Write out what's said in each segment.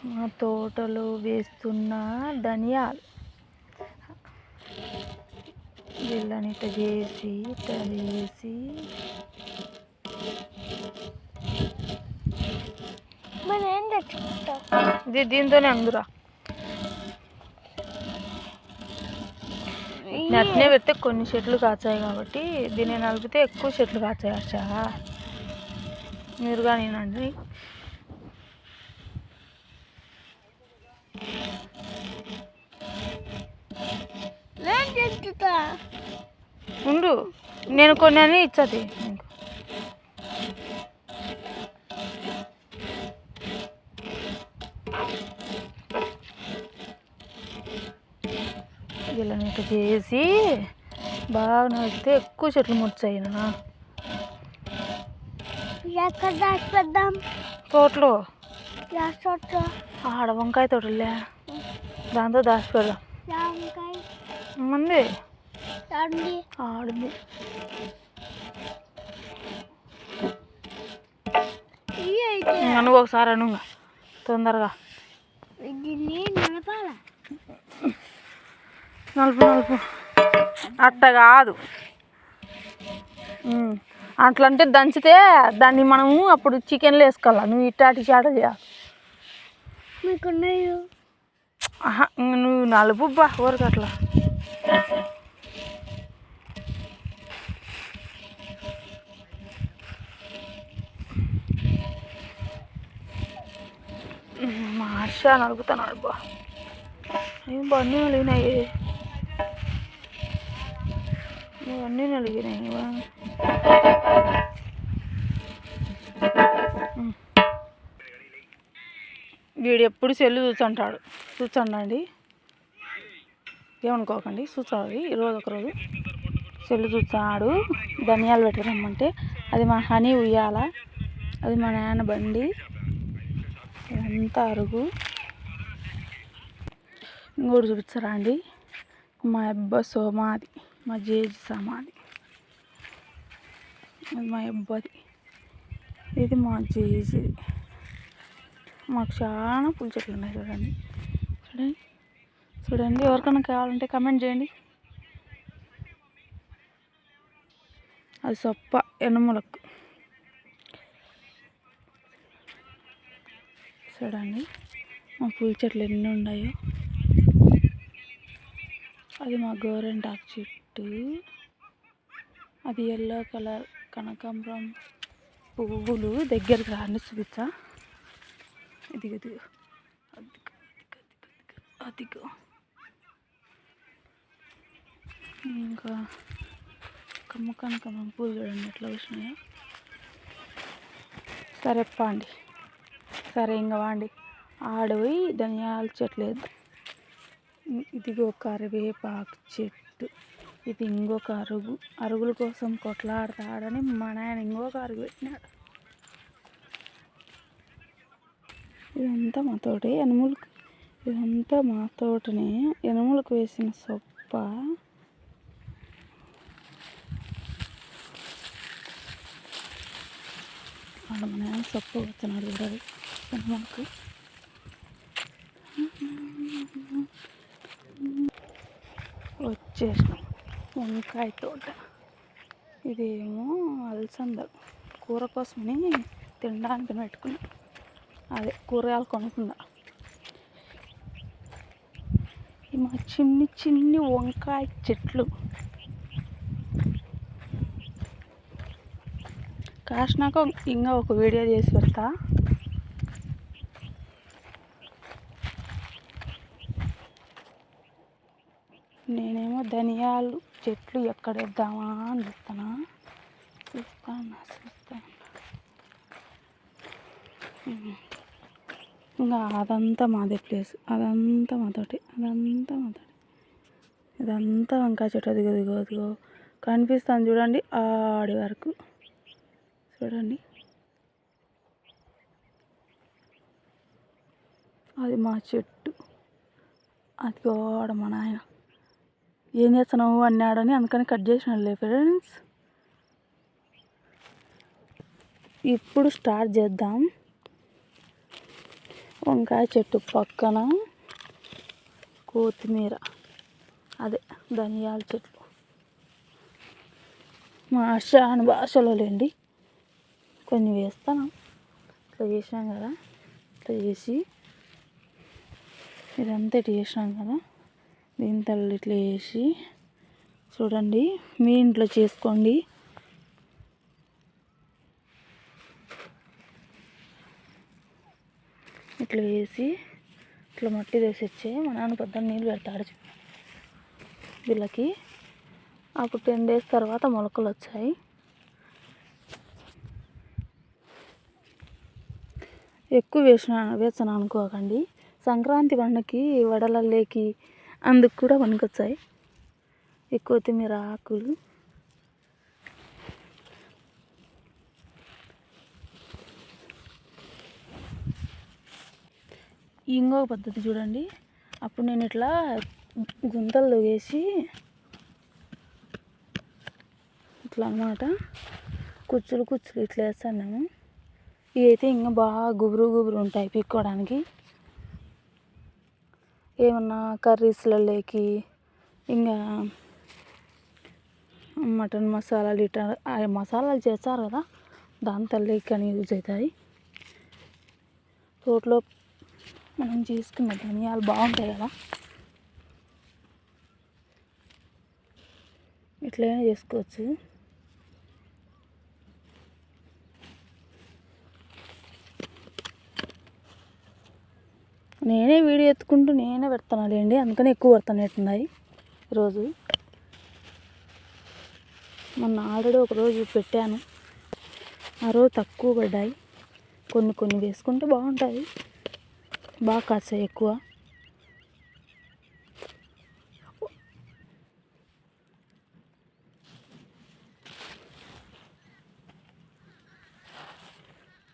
మా తోటలో వేస్తున్న ధనియాలు వీళ్ళని ఇట్లా చేసి ఇది దీంతోనే అందురా నచ్చినే పెడితే కొన్ని చెట్లు కాచాయి కాబట్టి దీన్ని నలిపితే ఎక్కువ చెట్లు కాచాయచ్చా మీరుగా నేనండి. ఉండు నేను కొన్ని అని ఇచ్చది ఇలా నీకు చేసి బాగా నడిస్తే ఎక్కువ చెట్లు ముచ్చాయి తోటలో ఆడ వంకాయ తోటలే దాంతో దాచిపెడదాం మంది ఆడింది నువ్వు ఒకసారి అను తొందరగా నలుపు అట్ట కాదు అట్లంటే దంచితే దాన్ని మనము అప్పుడు చికెన్లో వేసుకోవాలి. నువ్వు ఇట్టాటి చాట చేయాలి. నువ్వు నలుపు బా ఊరికి అట్లా మా హర్ష నలుపుతున్నాడు బా ఏం బండి నలిగినాయి ఇవన్నీ నలిగినాయి. వీడు ఎప్పుడు సెల్లు చూచండి ఏమనుకోకండి చూచాలి. ఈరోజు ఒకరోజు సెల్లు చూచాడు. ధనియాలు పెట్టరమ్మంటే అది మా హనీ ఉయ్యాల, అది మా నాన్న బండి, ఇదంతా అరుగు. ఇంకోటి చూపించరా అండి మా అబ్బ సోమాది, మా జేజి సమాధి, అది మా అబ్బది, ఇది మా జేజి. మాకు చాలా పూల చెట్లు ఉన్నాయి చూడండి చూడండి. ఎవరికైనా కావాలంటే కమెంట్ చేయండి. అది సొప్ప ఎనుములకు చూడండి మా పూల చెట్లు ఎన్ని ఉన్నాయో. అది మా గోరెంటాకు చెట్టు, అది ఎల్లో కలర్ కనకాంబరం పువ్వులు. దగ్గరికి రాండి చూపించా. ఇదిగో అదిగో. ఇంకా కనకాంబరం పూలు చూడండి ఎట్లా వచ్చినాయో. సరే పాండి, సరే ఇంకా వాండి ఆడపోయి ధనియాల చెట్లు వేద్దాం. ఇదిగో కరివేపాకు చెట్టు, ఇది ఇంకొక అరుగుల కోసం కొట్లాడతాడని మా నాయన ఇంకొక అరుగు పెట్టినాడు. ఇదంతా మా తోటే ఎనుములకు, ఇదంతా మా తోటనే ఎనుములకు వేసిన సొప్ప. ఆడ మా నాయన సొప్ప వస్తున్నాడు చూడాలి ఎనుములకు. వచ్చేసినాం వంకాయ తోట. ఇదేమో అలసంద కూర కోసమని తినడానికి పెట్టుకున్నాం. అదే కూరగాయలు కొనుక్కుందా. మా చిన్ని వంకాయ చెట్లు కాసినాక ఇంకా ఒక వీడియో చేసి పెడతా. నేనేమో ధనియాలు చెట్లు ఎక్కడ వేద్దామా అని చూస్తాను. ఇంకా అదంతా మాదే ప్లేస్, అదంతా మాతోటి, ఇదంతా వంకాయ చెట్టు. అదిగో కనిపిస్తాను చూడండి ఆడి వరకు చూడండి. అది మా చెట్టు. అదిగో ఆడ మా నాయన ఏం చేస్తున్నావు అన్నాడని అందుకని కట్ చేసినాడులే ఫ్రెండ్స్. ఇప్పుడు స్టార్ట్ చేద్దాం. వంకాయ చెట్టు పక్కన కొత్తిమీర, అదే ధనియాల చెట్లు. మా భాషలో లేండి కొన్ని వేస్తాను. ఇట్లా చేసినాం కదా, ఇట్లా చేసి ఇదంతా ఇట్లా చేసినాం కదా, దీంతో ఇట్లా చేసి చూడండి. మీ ఇంట్లో చేసుకోండి. ఇట్లా వేసి ఇట్లా మట్టి వేసి మా నాన్న పొద్దున్న నీళ్ళు పెడతాడు వీళ్ళకి. అప్పుడు 10 days తర్వాత మొలకలు వచ్చాయి. ఎక్కువ వేసాను అనుకోకండి. సంక్రాంతి పండుగకి వడలల్లేకి అందుకు కూడా పనికొచ్చాయి ఈ కొత్తిమీర ఆకులు. ఇంకొక పద్ధతి చూడండి. అప్పుడు నేను ఇట్లా గుంతల్లో వేసి ఇట్లా అన్నమాట కుచ్చులు ఇట్లా వేస్తాను నేను. ఇవి అయితే ఇంకా బాగా గుబురు ఉంటాయి పీక్కోవడానికి. ఏమన్నా కర్రీస్లలోకి, ఇంకా మటన్ మసాలాలు ఇట్లా మసాలాలు చేస్తారు కదా, దాని తల్లికి అని యూజ్ అవుతాయి. తోటలో మనం చేసుకున్న ధనియాలు బాగుంటాయి కదా, ఇట్లనే చేసుకోవచ్చు. నేనే వీడియో ఎత్తుకుంటూ నేనే పెడుతున్నాలేండి, అందుకని ఎక్కువ పడుతున్నట్టున్నాయి ఈరోజు. మొన్న ఆల్రెడీ ఒకరోజు పెట్టాను, ఆ రోజు తక్కువ పడ్డాయి. కొన్ని వేసుకుంటే బాగుంటుంది, బాగా కాస్తాయి ఎక్కువ.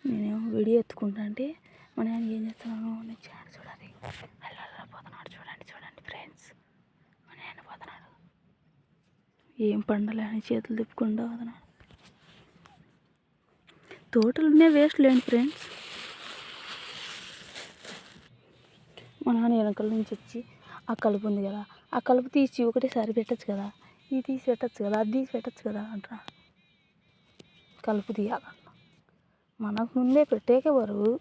నేను వీడియో ఎత్తుకుంటా అంటే మన ఆయన ఏం చేస్తున్నాను నేను చూడాలి, అలా పోతున్నాడు. చూడండి ఫ్రెండ్స్, మన ఆయన పోతున్నాడు. ఏం పండలే అని చేతులు తిప్పుకుంటూ పోతున్నాడు. తోటలునే వేస్ట్ లేండి ఫ్రెండ్స్. మా నాన్న వెనకాల నుంచి వచ్చి ఆ కలుపు ఉంది కదా, ఆ కలుపు తీసి ఒకటేసారి పెట్టచ్చు కదా, ఇది తీసి పెట్టచ్చు కదా, అది తీసి పెట్టచ్చు కదా అంటారా. కలుపు తీయాలన్న మనకు ముందే పెట్టేకే బరువు.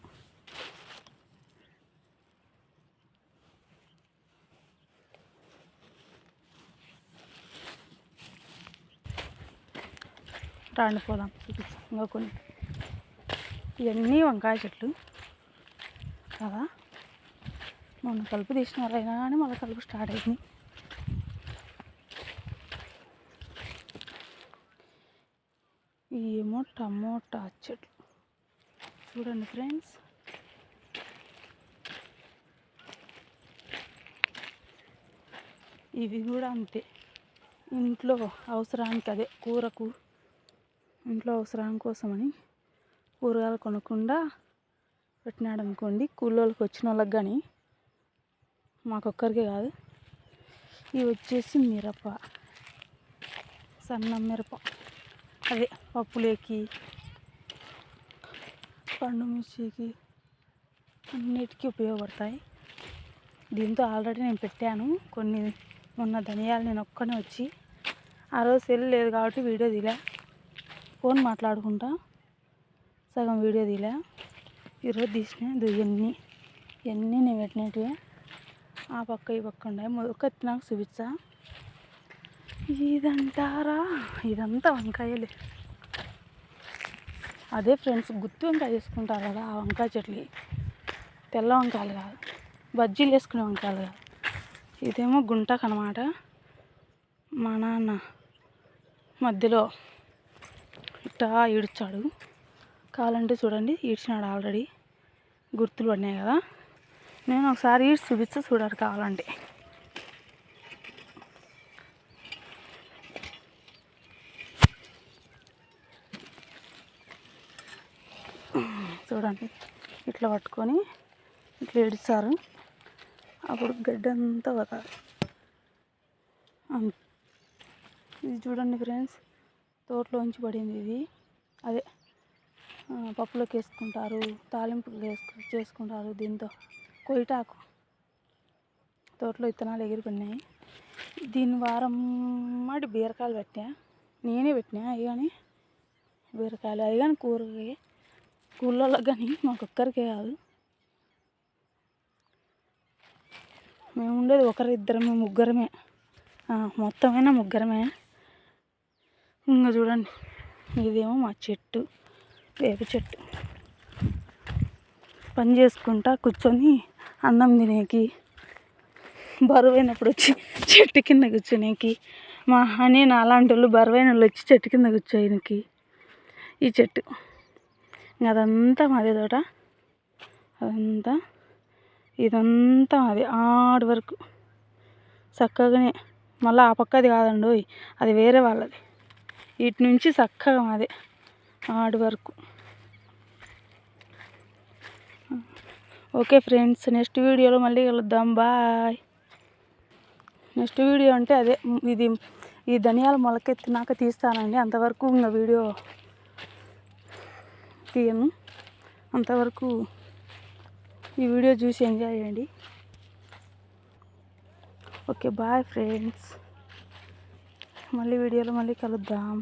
రాండిపోదాం చూపిస్తాం. ఇంకా కొన్ని ఇవన్నీ వంకాయ చెట్లు కదా, మొన్న కలుపు తీసినారైనా కానీ మళ్ళీ కలుపు స్టార్ట్ అయింది. ఏమో టమోటా చెట్లు చూడండి ఫ్రెండ్స్. ఇవి కూడా అంతే, ఇంట్లో అవసరానికి, అదే కూరకు ఇంట్లో అవసరం కోసమని కూరగాయలు కొనకుండా పెట్టినాడు అనుకోండి. కూలోళ్ళకి వచ్చిన వాళ్ళకి కానీ, మాకొక్కరికే కాదు. ఇవి వచ్చేసి మిరప, సన్న మిరప, అదే పప్పులేకి, పండు మిర్చికి, అన్నిటికీ ఉపయోగపడతాయి. దీంతో ఆల్రెడీ నేను పెట్టాను కొన్ని. మొన్న ధనియాలు నేను ఒక్కనే వచ్చి, ఆ రోజు సెల్ లేదు కాబట్టి వీడియో తీలే, ఫోన్ మాట్లాడుకుంటా సగం వీడియో తీలే. ఈరోజు తీసిన ఇవన్నీ నేను పెట్టినట్టుగా ఆ పక్క ఈ పక్క ఉండే మొదక నాకు చూపించా. ఇదంటారా, ఇదంతా వంకాయలే. అదే ఫ్రెండ్స్, గుత్తి వంకాయ చేసుకుంటారు కదా, ఆ వంకాయ చెట్లు. తెల్ల వంకాయలు కాదు, బజ్జీలు వేసుకునే వంకాయలు కాదు. ఇదేమో గుంటకు అనమాట. మా నాన్న మధ్యలో ఇట్టా ఈడ్చాడు. కావాలంటే చూడండి, ఈడ్చినాడు ఆల్రెడీ, గుర్తులు పడినాయి కదా. నేను ఒకసారి ఈడ్చి చూపిస్తే చూడాలి కావాలంటే. చూడండి, ఇట్లా పట్టుకొని ఇట్లా ఏడుస్తారు, అప్పుడు గడ్డంతా పోతుంది. ఇది చూడండి ఫ్రెండ్స్, తోటలోంచి పడింది ఇది. అదే పప్పులోకి వేసుకుంటారు, తాలింపులు చేసుకుంటారు. దీంతో కొయిటాకు తోటలో విత్తనాలు ఎగిరిపోయినాయి. దీని వారం మాటి బీరకాయలు పెట్టా, నేనే పెట్టినా. అవి కానీ బీరకాయలు అవి కానీ కూరలకు కానీ మాకొక్కరికే కాదు. మేము ఉండేది ఒకరిద్దరమే, ముగ్గురమే, మొత్తమైనా ముగ్గురమే. ఇంకా చూడండి, ఇదేమో మా చెట్టు, వేప చెట్టు. పని చేసుకుంటా కూర్చొని అన్నం తినేకి, బరువైనప్పుడు వచ్చి చెట్టు కింద కూర్చోనేకి, మా అని అలాంటి వాళ్ళు బరువైన వాళ్ళు వచ్చి చెట్టు కింద కూర్చోనికి ఈ చెట్టు. అదంతా మాదే తోట, ఇదంతా మాది ఆడి వరకు చక్కగానే. మళ్ళీ ఆ పక్కది కాదండి, అది వేరే వాళ్ళది. ఇటు నుంచి చక్కగా మాదే ఆడి వరకు. ఓకే ఫ్రెండ్స్, నెక్స్ట్ వీడియోలో మళ్ళీ కలుద్దాం. బాయ్. నెక్స్ట్ వీడియో అంటే అదే, ఈ ధనియాలు మొలకెత్తినాక తీస్తానండి. అంతవరకు ఇంకా వీడియో తీయను. అంతవరకు ఈ వీడియో చూసి ఎంజాయ్ చేయండి. ఓకే బాయ్ ఫ్రెండ్స్, మళ్ళీ వీడియోలో మళ్ళీ కలుద్దాం.